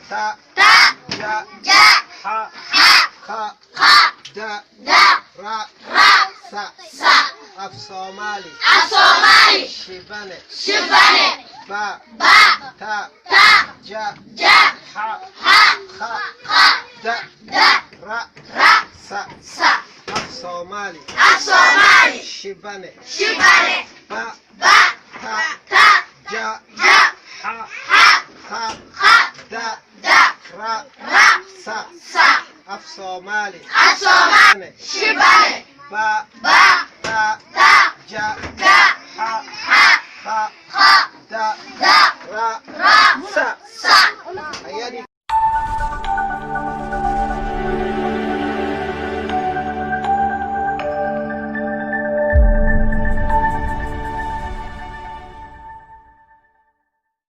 تا جا ح خ د را س af Somali shibane ba ta ja ha kha da ra sa af Somali shibane ba ta ja ha kha da ra sa af Somali shibane ba